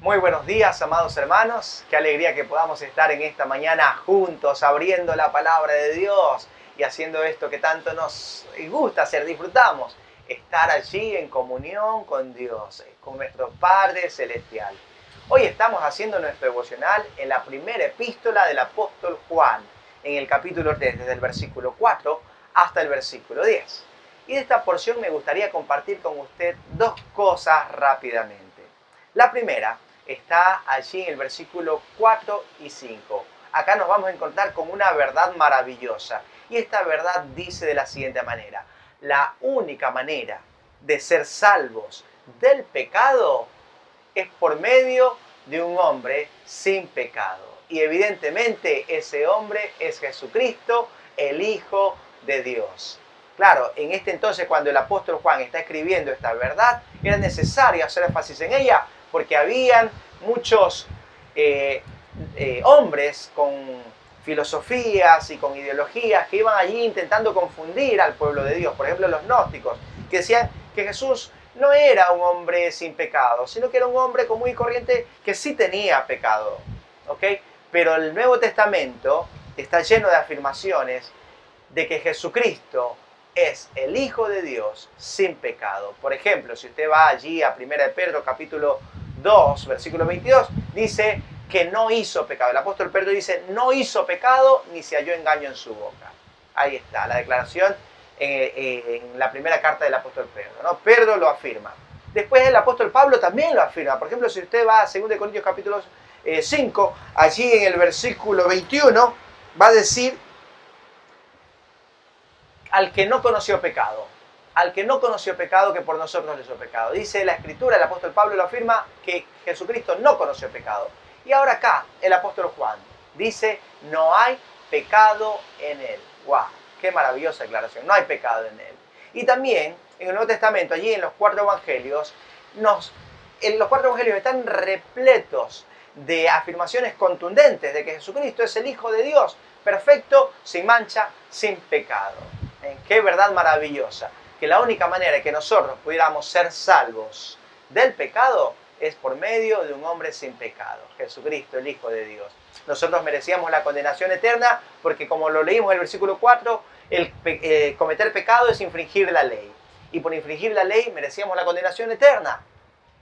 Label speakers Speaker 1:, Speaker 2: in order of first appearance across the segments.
Speaker 1: Muy buenos días, amados hermanos. Qué alegría que podamos estar en esta mañana juntos, abriendo la palabra de Dios y haciendo esto que tanto nos gusta hacer, disfrutamos. Estar allí en comunión con Dios, con nuestro Padre Celestial. Hoy estamos haciendo nuestro devocional en la primera epístola del apóstol Juan, en el capítulo 3, desde el versículo 4 hasta el versículo 10. Y de esta porción me gustaría compartir con usted dos cosas rápidamente. La primera está allí en el versículo 4 y 5. Acá nos vamos a encontrar con una verdad maravillosa. Y esta verdad dice de la siguiente manera: la única manera de ser salvos del pecado es por medio de un hombre sin pecado. Y evidentemente ese hombre es Jesucristo, el Hijo de Dios. Claro, en este entonces, cuando el apóstol Juan está escribiendo esta verdad, era necesario hacer énfasis en ella, porque habían muchos hombres con filosofías y con ideologías que iban allí intentando confundir al pueblo de Dios. Por ejemplo, los gnósticos, que decían que Jesús no era un hombre sin pecado, sino que era un hombre común y corriente que sí tenía pecado. ¿Ok? Pero el Nuevo Testamento está lleno de afirmaciones de que Jesucristo es el Hijo de Dios sin pecado. Por ejemplo, si usted va allí a 1 de Pedro capítulo 2, versículo 22, dice que no hizo pecado. El apóstol Pedro dice: no hizo pecado ni se halló engaño en su boca. Ahí está la declaración en la primera carta del apóstol Pedro, ¿no? Pedro lo afirma. Después el apóstol Pablo también lo afirma. Por ejemplo, si usted va a 2 de Corintios capítulo 5, allí en el versículo 21, va a decir: al que no conoció pecado, al que no conoció pecado, que por nosotros le hizo pecado. Dice la Escritura, el apóstol Pablo lo afirma, que Jesucristo no conoció pecado. Y ahora acá, el apóstol Juan dice: no hay pecado en él. ¡Wow! ¡Qué maravillosa declaración! No hay pecado en él. Y también, en el Nuevo Testamento, allí en los cuatro evangelios, los cuatro evangelios están repletos de afirmaciones contundentes de que Jesucristo es el Hijo de Dios, perfecto, sin mancha, sin pecado. ¡Qué verdad maravillosa! Que la única manera de que nosotros pudiéramos ser salvos del pecado es por medio de un hombre sin pecado, Jesucristo, el Hijo de Dios. Nosotros merecíamos la condenación eterna porque, como lo leímos en el versículo 4, cometer pecado es infringir la ley. Y por infringir la ley merecíamos la condenación eterna.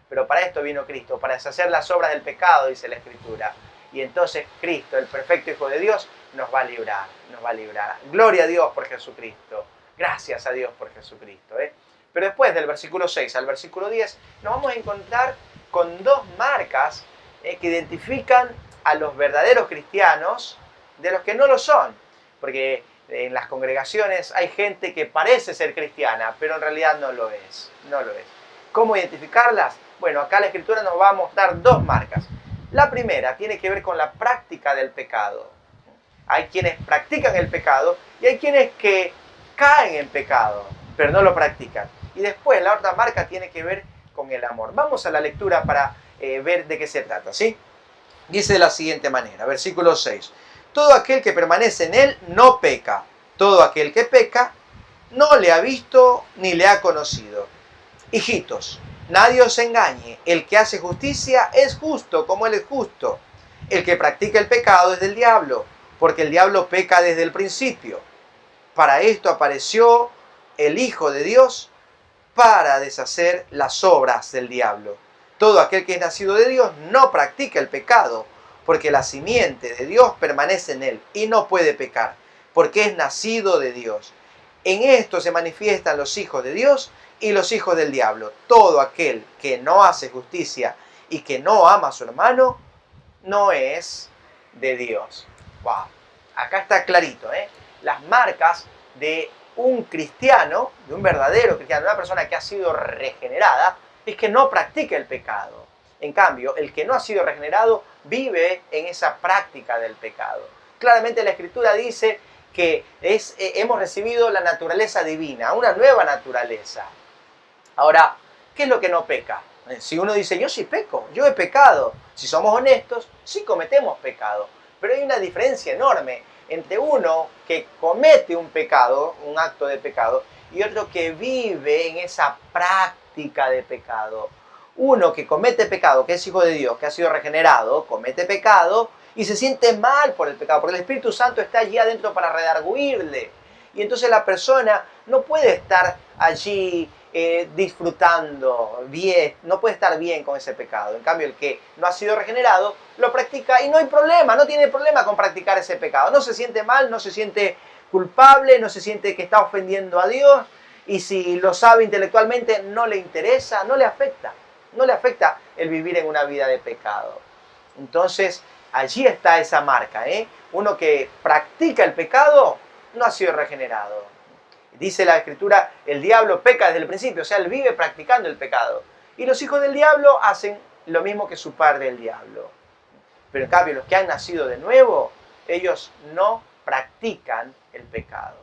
Speaker 1: Pero para esto vino Cristo, para deshacer las obras del pecado, dice la Escritura. Y entonces Cristo, el perfecto Hijo de Dios, nos va a librar, nos va a librar. Gloria a Dios por Jesucristo. Gracias a Dios por Jesucristo. Pero después del versículo 6 al versículo 10, nos vamos a encontrar con dos marcas que identifican a los verdaderos cristianos de los que no lo son. Porque en las congregaciones hay gente que parece ser cristiana, pero en realidad no lo es. No lo es. ¿Cómo identificarlas? Bueno, acá la Escritura nos va a mostrar dos marcas. La primera tiene que ver con la práctica del pecado. Hay quienes practican el pecado y hay quienes que caen en pecado, pero no lo practican. Y después la otra marca tiene que ver con el amor. Vamos a la lectura para ver de qué se trata, ¿sí? Dice de la siguiente manera, versículo 6. Todo aquel que permanece en él no peca. Todo aquel que peca no le ha visto ni le ha conocido. Hijitos, nadie os engañe. El que hace justicia es justo como él es justo. El que practica el pecado es del diablo, porque el diablo peca desde el principio. Para esto apareció el Hijo de Dios, para deshacer las obras del diablo. Todo aquel que es nacido de Dios no practica el pecado, porque la simiente de Dios permanece en él y no puede pecar, porque es nacido de Dios. En esto se manifiestan los hijos de Dios y los hijos del diablo. Todo aquel que no hace justicia y que no ama a su hermano, no es de Dios. ¡Wow! Acá está clarito, las marcas de un cristiano, de un verdadero cristiano, de una persona que ha sido regenerada, es que no practica el pecado. En cambio, el que no ha sido regenerado vive en esa práctica del pecado. Claramente la Escritura dice que hemos recibido la naturaleza divina, una nueva naturaleza. Ahora, ¿qué es lo que no peca? Si uno dice: yo sí peco, yo he pecado. Si somos honestos, sí cometemos pecado. Pero hay una diferencia enorme entre uno que comete un pecado, un acto de pecado, y otro que vive en esa práctica de pecado. Uno que comete pecado, que es hijo de Dios, que ha sido regenerado, comete pecado y se siente mal por el pecado, porque el Espíritu Santo está allí adentro para redarguirle. Y entonces la persona no puede estar allí disfrutando bien, no puede estar bien con ese pecado. En cambio, el que no ha sido regenerado lo practica y no hay problema, no tiene problema con practicar ese pecado. No se siente mal, no se siente culpable, no se siente que está ofendiendo a Dios, y si lo sabe intelectualmente no le interesa, no le afecta. No le afecta el vivir en una vida de pecado. Entonces, allí está esa marca, ¿eh? Uno que practica el pecado no ha sido regenerado. Dice la Escritura, el diablo peca desde el principio, o sea, él vive practicando el pecado. Y los hijos del diablo hacen lo mismo que su padre el diablo. Pero en cambio, los que han nacido de nuevo, ellos no practican el pecado.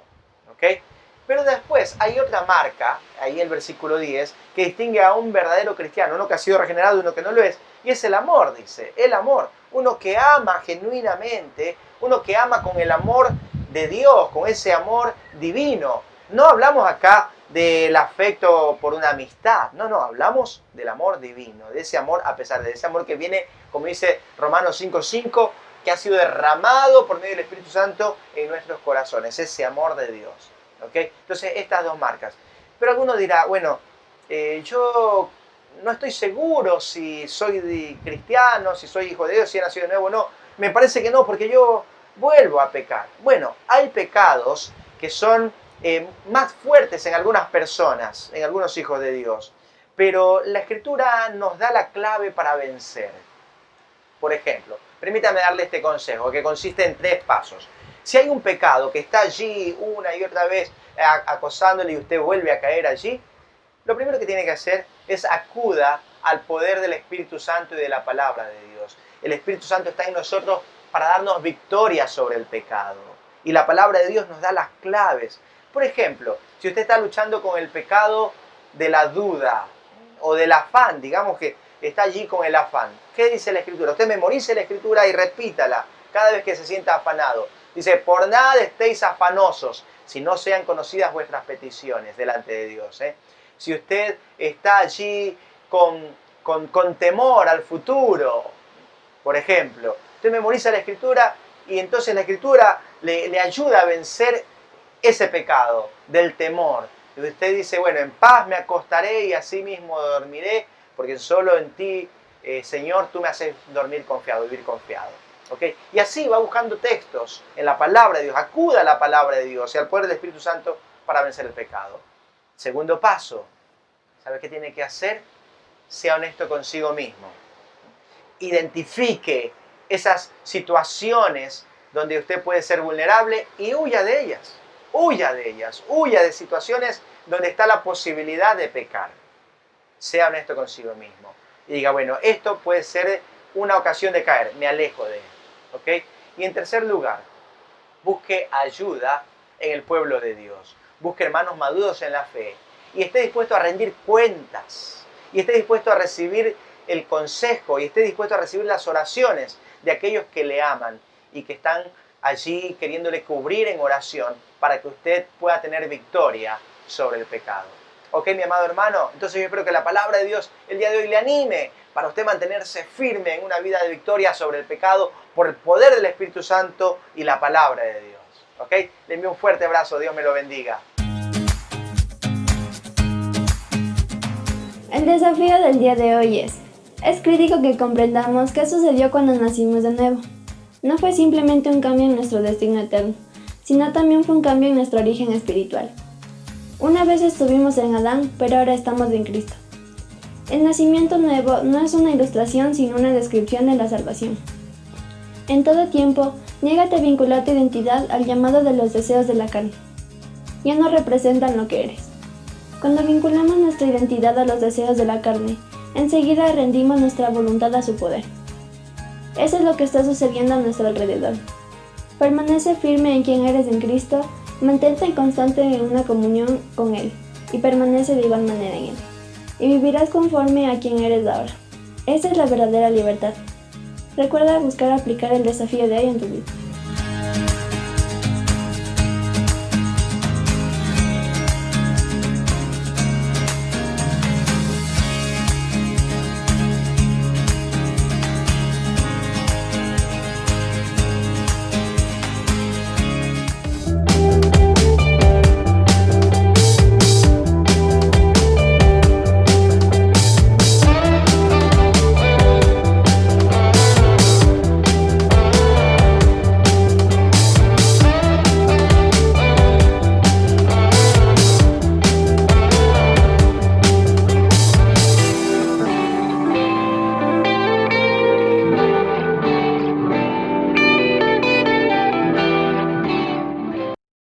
Speaker 1: ¿Ok? Pero después hay otra marca, ahí el versículo 10, que distingue a un verdadero cristiano, uno que ha sido regenerado y uno que no lo es, y es el amor, dice, el amor. Uno que ama genuinamente, uno que ama con el amor de Dios, con ese amor divino. No hablamos acá del afecto por una amistad, no, hablamos del amor divino, de ese amor, a pesar de ese amor que viene, como dice Romanos 5:5, que ha sido derramado por medio del Espíritu Santo en nuestros corazones, ese amor de Dios. ¿Okay? Entonces, estas dos marcas. Pero alguno dirá, bueno, yo no estoy seguro si soy cristiano, si soy hijo de Dios, si he nacido de nuevo o no. Me parece que no, porque yo vuelvo a pecar. Bueno, hay pecados que son más fuertes en algunas personas, en algunos hijos de Dios. Pero la Escritura nos da la clave para vencer. Por ejemplo, permítame darle este consejo, que consiste en 3 pasos. Si hay un pecado que está allí una y otra vez acosándole y usted vuelve a caer allí, lo primero que tiene que hacer es acuda al poder del Espíritu Santo y de la palabra de Dios. El Espíritu Santo está en nosotros para darnos victoria sobre el pecado. Y la palabra de Dios nos da las claves. Por ejemplo, si usted está luchando con el pecado de la duda o del afán, digamos que está allí con el afán. ¿Qué dice la Escritura? Usted memorice la Escritura y repítala cada vez que se sienta afanado. Dice, por nada estéis afanosos, si no sean conocidas vuestras peticiones delante de Dios. Si usted está allí con temor al futuro, por ejemplo, usted memoriza la Escritura y entonces la Escritura le ayuda a vencer ese pecado del temor. Y usted dice, bueno, en paz me acostaré y así mismo dormiré, porque solo en ti, Señor, tú me haces dormir confiado, vivir confiado. ¿Okay? Y así va buscando textos en la palabra de Dios, acuda a la palabra de Dios y al poder del Espíritu Santo para vencer el pecado. Segundo paso, ¿sabe qué tiene que hacer? Sea honesto consigo mismo. Identifique esas situaciones donde usted puede ser vulnerable y huya de ellas. Huya de ellas, huya de situaciones donde está la posibilidad de pecar. Sea honesto consigo mismo. Y diga, bueno, esto puede ser una ocasión de caer, me alejo de él. ¿Okay? Y en tercer lugar, busque ayuda en el pueblo de Dios. Busque hermanos maduros en la fe. Y esté dispuesto a rendir cuentas. Y esté dispuesto a recibir el consejo. Y esté dispuesto a recibir las oraciones de aquellos que le aman. Y que están allí queriéndole cubrir en oración para que usted pueda tener victoria sobre el pecado. ¿Ok, mi amado hermano? Entonces yo espero que la palabra de Dios el día de hoy le anime para usted mantenerse firme en una vida de victoria sobre el pecado por el poder del Espíritu Santo y la palabra de Dios. ¿Ok? Le envío un fuerte abrazo. Dios me lo bendiga.
Speaker 2: El desafío del día de hoy es crítico que comprendamos qué sucedió cuando nacimos de nuevo. No fue simplemente un cambio en nuestro destino eterno, sino también fue un cambio en nuestro origen espiritual. Una vez estuvimos en Adán, pero ahora estamos en Cristo. El nacimiento nuevo no es una ilustración, sino una descripción de la salvación. En todo tiempo, niégate a vincular tu identidad al llamado de los deseos de la carne. Ya no representan lo que eres. Cuando vinculamos nuestra identidad a los deseos de la carne, enseguida rendimos nuestra voluntad a su poder. Eso es lo que está sucediendo a nuestro alrededor. Permanece firme en quien eres en Cristo, mantente constante en una comunión con Él, y permanece de igual manera en Él. Y vivirás conforme a quien eres ahora. Esa es la verdadera libertad. Recuerda buscar aplicar el desafío de hoy en tu vida.